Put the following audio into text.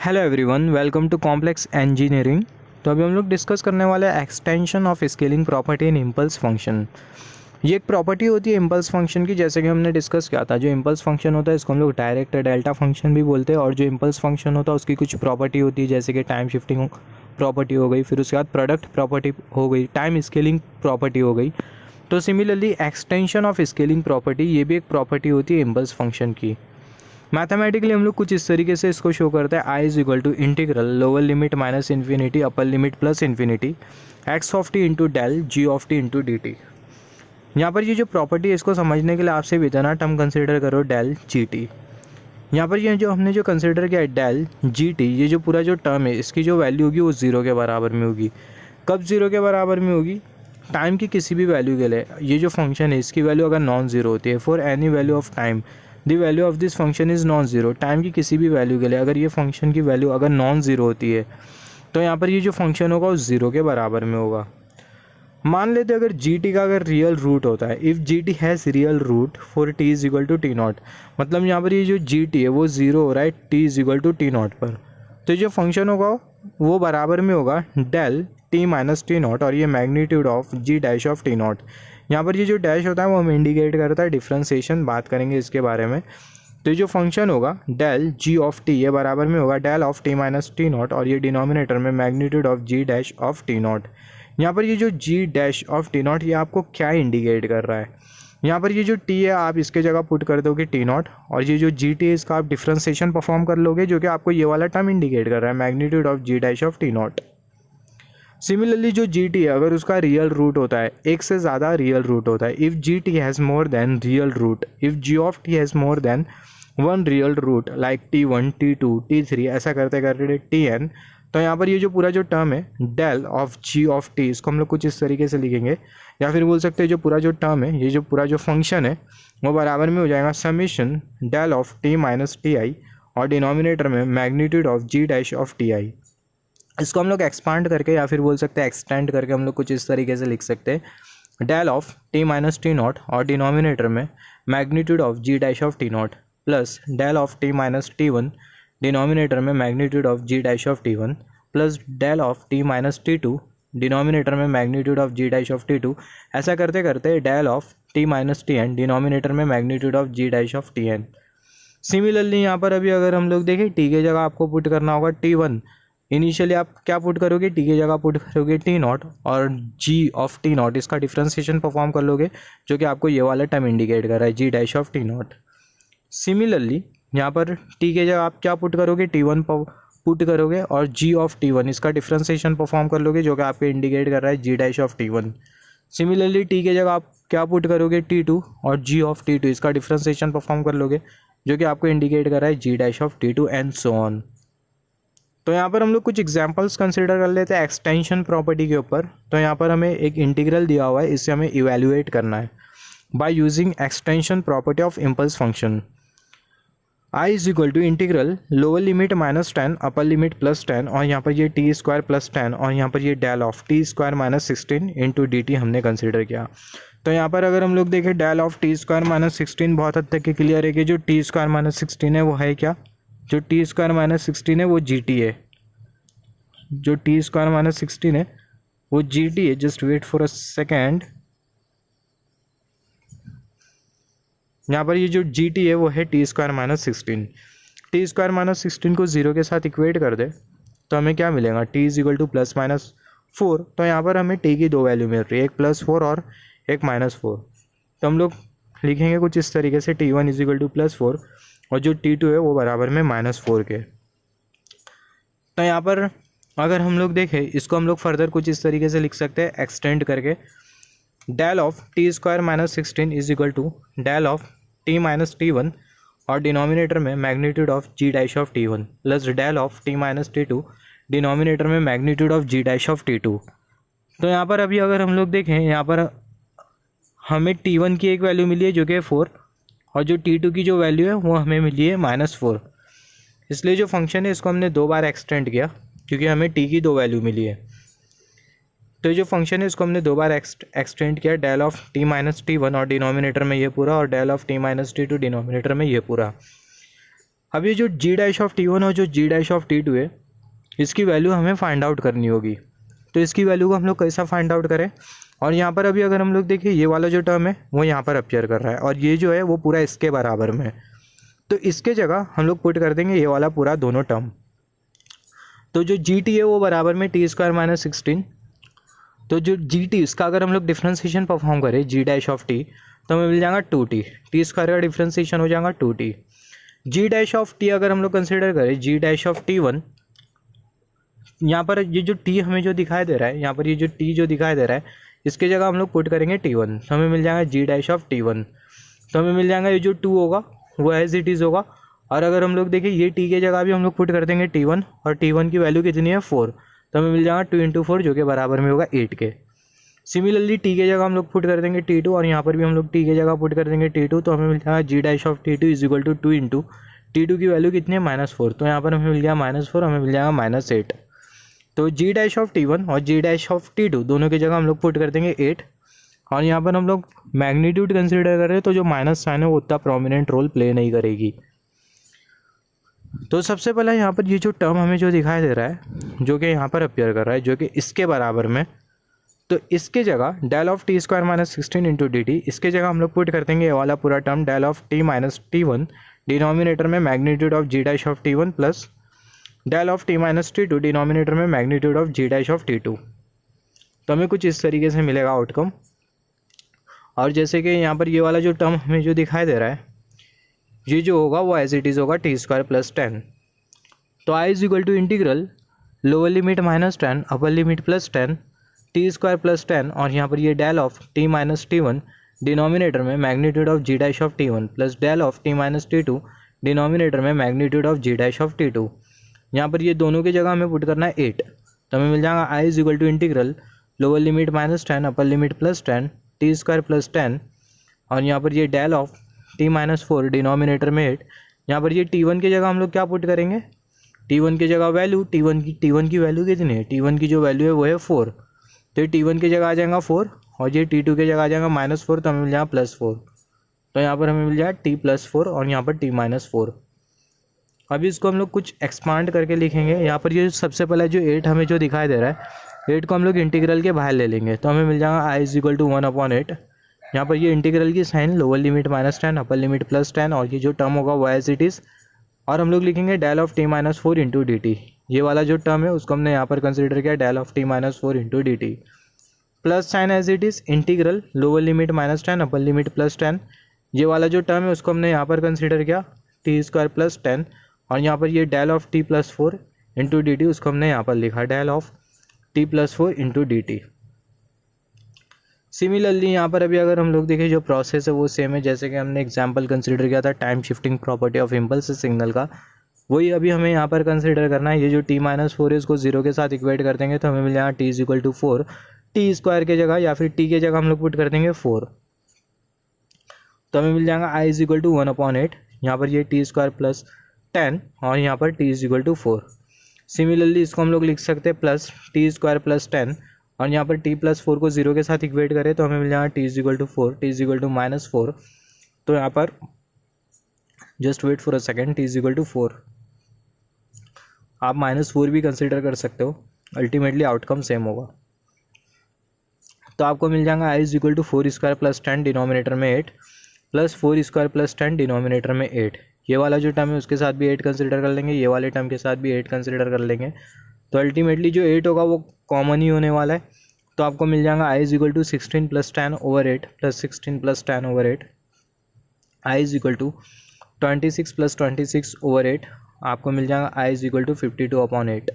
Hello everyone, welcome to complex engineering. तो अभी हम लोग डिस्कस करने वाले हैं extension of scaling property in impulse function. ये एक प्रॉपर्टी होती है इम्पल्स फंक्शन की, जैसे कि हमने डिस्कस किया था। जो इम्पल्स फंक्शन होता है इसको हम लोग डायरेक्ट डेल्टा फंक्शन भी बोलते हैं, और जो इम्पल्स फंक्शन होता है उसकी कुछ प्रॉपर्टी होती है, जैसे कि टाइम शिफ्टिंग प्रॉपर्टी हो गई, फिर उसके बाद प्रोडक्ट प्रॉपर्टी हो गई, टाइम स्केलिंग प्रॉपर्टी हो गई। तो similarly extension of scaling property ये भी एक प्रॉपर्टी होती है इम्पल्स फंक्शन की। मैथमेटिकली हम लोग कुछ इस तरीके से इसको शो करते हैं। I is equal to integral lower limit minus infinity upper limit plus infinity x of t into del g of t into d t. यहाँ पर ये जो प्रॉपर्टी है इसको समझने के लिए आपसे इतना टर्म कंसिडर करो, डेल जी टी। यहाँ पर ये जो हमने जो कंसिडर किया है डेल जी टी, ये जो पूरा जो टर्म है इसकी जो वैल्यू होगी वो ज़ीरो के बराबर में होगी। कब ज़ीरो के बराबर में होगी? टाइम की किसी भी वैल्यू के लिए। ये जो फंक्शन है इसकी वैल्यू अगर नॉन ज़ीरो होती है, for any value of time the value of this function is non zero. Time की किसी भी वैल्यू के लिए अगर ये फंक्शन की वैल्यू अगर नॉन ज़ीरो होती है तो यहाँ पर ये जो फंक्शन होगा वो ज़ीरो के बराबर में होगा। मान लेते अगर जी टी का अगर रियल रूट होता है, if g t has real root for t is equal to t not, मतलब यहाँ पर ये जो जी टी है वो ज़ीरो हो रहा है t is equal to t not पर, तो जो फंक्शन होगा वो बराबर में होगा del t minus t not, और ये magnitude of g dash of t not. यहाँ पर ये जो डैश होता है वो हम इंडिकेट करता है डिफ्रेंसिएशन, बात करेंगे इसके बारे में। तो ये जो फंक्शन होगा डेल जी ऑफ टी, ये बराबर में होगा del of t minus t not, और ये डिनोमिनेटर में magnitude of g dash of t not. यहाँ पर ये जो g dash of t not ये आपको क्या इंडिकेट कर रहा है? यहाँ पर ये जो टी है आप इसके जगह पुट कर दोगे टी नॉट, और ये जो जी टी है इसका आप डिफ्रेंसिएशन परफॉर्म कर लोगे, जो कि आपको ये वाला टर्म इंडिकेट कर रहा है, magnitude of g dash of t not. Similarly जो जी टी है अगर उसका रियल रूट होता है, एक से ज़्यादा रियल रूट होता है, if g t has more than real root, if g of t has more than one real root like t one t two t three, ऐसा करते करते टी एन, तो यहाँ पर ये जो पूरा जो टर्म है del of g of t, इसको हम लोग कुछ इस तरीके से लिखेंगे, या फिर बोल सकते हैं जो पूरा जो टर्म है, ये जो पूरा जो फंक्शन है वो बराबर में हो जाएगा summation del of t minus t i, और डिनोमिनेटर में magnitude of g dash of t i. इसको हम लोग एक्सपांड करके या फिर बोल सकते हैं एक्सटेंड करके हम लोग कुछ इस तरीके से लिख सकते हैं, del of t minus t not और डिनोमिनेटर में magnitude of g dash of t naught plus del of t minus t one, denominator में magnitude of g dash of t one, plus del of t minus t two, denominator में magnitude of g dash of t two, ऐसा करते करते del of t minus t n, denominator में magnitude of g dash of t N. Similarly यहाँ पर अभी अगर हम लोग देखें टी के जगह आपको पुट करना होगा टी वन। इनिशियली आप क्या पुट करोगे? टी की जगह पुट करोगे टी नॉट, और जी ऑफ टी नॉट इसका डिफ्रेंसिएशन परफॉर्म कर लोगे, जो कि आपको ये वाला टर्म इंडिकेट कर रहा है g dash of t not. Similarly यहाँ पर टी के जगह आप क्या पुट करोगे? टी वन पुट करोगे और जी ऑफ टी वन इसका डिफ्रेंसिएशन परफॉर्म कर लोगे, जो कि आपको इंडिकेट कर रहा है g dash of t one. Similarly t के जगह आप क्या पुट करोगे? टी टू और जी ऑफ टी टू इसका डिफ्रेंसिएशन परफॉर्म कर लोगे, जो कि आपको इंडिकेट कर रहा है g dash of t two and so on. तो यहाँ पर हम लोग कुछ एग्जांपल्स कंसिडर कर लेते हैं एक्सटेंशन प्रॉपर्टी के ऊपर। तो यहाँ पर हमें एक इंटीग्रल दिया हुआ है, इससे हमें इवैल्यूएट करना है by using extension property of impulse function. I is equal to integral lower limit minus ten upper limit plus ten, और यहाँ पर ये टी स्क्वायर प्लस टेन, और यहाँ पर ये del of t square minus sixteen into d t हमने consider किया। तो यहाँ पर अगर हम लोग देखें del of t square minus sixteen बहुत हद तक क्लियर है कि जो टी स्क्वायर माइनस सिक्सटीन है वो है क्या? जो टी स्क्वायर माइनस सिक्सटीन है वो जी टी है। जो टी स्क्वायर माइनस सिक्सटीन है वो जी टी है। Just wait for a second. यहाँ पर ये जो जी टी है वो है t square minus sixteen. T square minus sixteen को जीरो के साथ इक्वेट कर दे तो हमें क्या मिलेगा? T is equal to plus minus four. तो यहाँ पर हमें टी की दो वैल्यू मिल रही है, एक प्लस फोर और एक माइनस फोर। तो हम लोग लिखेंगे कुछ इस तरीके से, T one is equal to plus four और जो टी टू है वो बराबर में माइनस फोर के। तो यहाँ पर अगर हम लोग देखें इसको हम लोग फर्दर कुछ इस तरीके से लिख सकते हैं एक्सटेंड करके, del of t square minus sixteen is equal to del of t minus t one, और डिनोमिनेटर में magnitude of g dash of t one plus del of t minus t two, denominator में magnitude of g dash of t two. तो यहाँ पर अभी अगर हम लोग देखें यहाँ पर हमें टी वन की एक वैल्यू मिली है जो कि है फोर, और जो टी टू की जो वैल्यू है वो हमें मिली है माइनस फोर। इसलिए जो फंक्शन है इसको हमने दो बार एक्सटेंड किया क्योंकि हमें टी की दो वैल्यू मिली है। तो जो फंक्शन है इसको हमने दो बार एक्सटेंड किया, del of t minus t one और डिनोमिनेटर में ये पूरा, और del of t minus t two denominator में ये पूरा। अब ये जो जी डैश ऑफ T1 और जो जी डैश ऑफ T2 है, इसकी वैल्यू हमें फाइंड आउट करनी होगी। तो इसकी वैल्यू को हम लोग कैसा फाइंड आउट करें, और यहाँ पर अभी अगर हम लोग देखिए ये वाला जो टर्म है वो यहाँ पर अपीयर कर रहा है और ये जो है वो पूरा इसके बराबर में है, तो इसके जगह हम लोग पुट कर देंगे ये वाला पूरा दोनों टर्म। तो जो जी टी है वो बराबर में टी स्क्वायर माइनस 16, तो जो जी टी इसका अगर हम लोग डिफ्रेंसिएशन परफॉर्म करें जी डैश ऑफ टी, तो हमें मिल जाएगा 2t, टी स्क्वायर का डिफ्रेंसिएशन हो जाएगा 2t। Ji dash of T अगर हम लोग कंसिडर करें जी डैश ऑफ T1, यहाँ पर ये जो टी हमें जो दिखाई दे रहा है, यहाँ पर ये जो टी जो दिखाई दे रहा है, इसके जगह हम लोग पुट करेंगे T1, तो हमें मिल जाएगा जी डैश ऑफ T1। तो हमें मिल जाएगा ये जो 2 होगा वो एज इट इज़ होगा, और अगर हम लोग देखें ये टी के जगह भी हम लोग पुट कर देंगे T1, और T1 की वैल्यू कितनी है 4, तो हमें मिल जाएगा 2 × 4 जो कि बराबर में होगा 8 के। सिमिलरली टी के जगह हम लोग पुट कर देंगे T2, और यहाँ पर भी हम लोग टी के जगह पुट कर देंगे T2, तो हमें मिल जाएगा g dash of T2 is equal to 2 × T2 की वैल्यू कितनी है -4, तो यहाँ पर हमें मिल जाएगा -4, हमें मिल जाएगा -8। तो जी डैश ऑफ T1 और जी डैश ऑफ T2 दोनों की जगह हम लोग पुट कर देंगे 8, और यहाँ पर हम लोग मैग्नीट्यूड कंसिडर कर रहे हैं, तो जो माइनस साइन है वो उतना प्रोमिनेंट रोल प्ले नहीं करेगी। तो सबसे पहले यहाँ पर ये जो टर्म हमें जो दिखाई दे रहा है जो कि यहाँ पर अपीयर कर रहा है जो कि इसके बराबर में, तो इसके जगह del of t square minus 16 into d t, इसके जगह हम लोग पुट कर देंगे ये वाला पूरा term del of t minus T1 denominator में magnitude of g dash of T1 plus del of t minus T2 denominator में magnitude of g dash of T2। तो हमें कुछ इस तरीके से मिलेगा आउटकम। और जैसे कि यहाँ पर ये वाला जो टर्म हमें जो दिखाई दे रहा है, ये जो होगा वो एज इट इज़ होगा टी स्क्वायर प्लस 10। तो I is equal to integral lower limit -10 upper limit +10 t square plus 10, और यहाँ पर ये del of t minus T1 denominator में magnitude of g dash of T1 plus del of t minus T2 denominator में magnitude of g dash of T2। यहाँ पर ये दोनों की जगह हमें पुट करना है 8, तो हमें मिल जाएगा I is equal to integral lower limit -10 upper limit +10 t square plus 10, और यहाँ पर ये del of t minus 4 denominator में 8। यहाँ पर ये T1 की जगह हम लोग क्या पुट करेंगे, T1 की जगह वैल्यू T1 की वैल्यू कितनी है, T1 की जो वैल्यू है वो है 4, तो ये T1 की जगह आ जाएगा 4, और ये T2 की जगह आ जाएगा -4, तो हमें मिल जाएगा +4। तो यहाँ पर हमें मिल जाएगा T +4 और यहाँ पर T -4। अभी इसको हम लोग कुछ एक्सपांड करके लिखेंगे। यहाँ पर ये सबसे पहले जो 8 हमें जो दिखाई दे रहा है, 8 को हम लोग इंटीग्रल के बाहर ले लेंगे, तो हमें मिल जाएगा आई इज इक्वल टू 1/8। यहाँ पर ये इंटीग्रल की sign lower limit -10 upper limit +10, और ये जो टर्म होगा वो एज इट इज़, और हम लोग लिखेंगे del of t minus 4 into d t. ये वाला जो टर्म है उसको हमने यहाँ पर कंसिडर किया del of t minus 4 into d t, plus sign as it is integral lower limit -10 upper limit +10। ये वाला जो टर्म है उसको हमने यहाँ पर कंसिडर किया टी स्क्वायर प्लस 10, और यहाँ पर ये del of t plus 4 into d t, उसको हमने यहाँ पर लिखा del of t plus 4 into d t. Similarly यहाँ पर अभी अगर हम लोग देखें जो प्रोसेस है वो सेम है, जैसे कि हमने एग्जांपल कंसिडर किया था time shifting property of impulse signal का, वही अभी हमें यहाँ पर कंसिडर करना है। ये जो t माइनस 4 है इसको 0 के साथ इक्वेट कर देंगे, तो हमें मिल जाएगा t is equal to 4, t square के जगह या फिर t के जगह हम लोग पुट कर देंगे 4, तो हमें मिल जाएगा i इज इक्वल टू 1/8। यहाँ पर ये t स्क्वायर प्लस 10 और यहाँ पर t is equal to 4। Similarly इसको हम लोग लिख सकते हैं प्लस टी स्क्वायर प्लस 10, और यहाँ पर t प्लस 4 को 0 के साथ इक्वेट करें तो हमें मिल जाएगा t is equal to 4, t is equal to -4। तो यहाँ पर just wait for a second, t is equal to 4, आप -4 भी कंसिडर कर सकते हो, अल्टीमेटली आउटकम सेम होगा। तो आपको मिल जाएगा i is equal to 4 square plus 10 denominator में 8 प्लस 4 स्क्वायर प्लस 10 डिनोमिनेटर में 8। ये वाला जो टर्म है उसके साथ भी 8 कंसिडर कर लेंगे, ये वाले टर्म के साथ भी 8 कंसिडर कर लेंगे, तो अल्टीमेटली जो 8 होगा वो कॉमन ही होने वाला है। तो आपको मिल जाएगा i is equal to 16 plus 10 over 8 plus 16 plus 10 over 8, i is equal to 26 plus 26 over 8, आपको मिल जाएगा i इज इक्वल टू 52/8।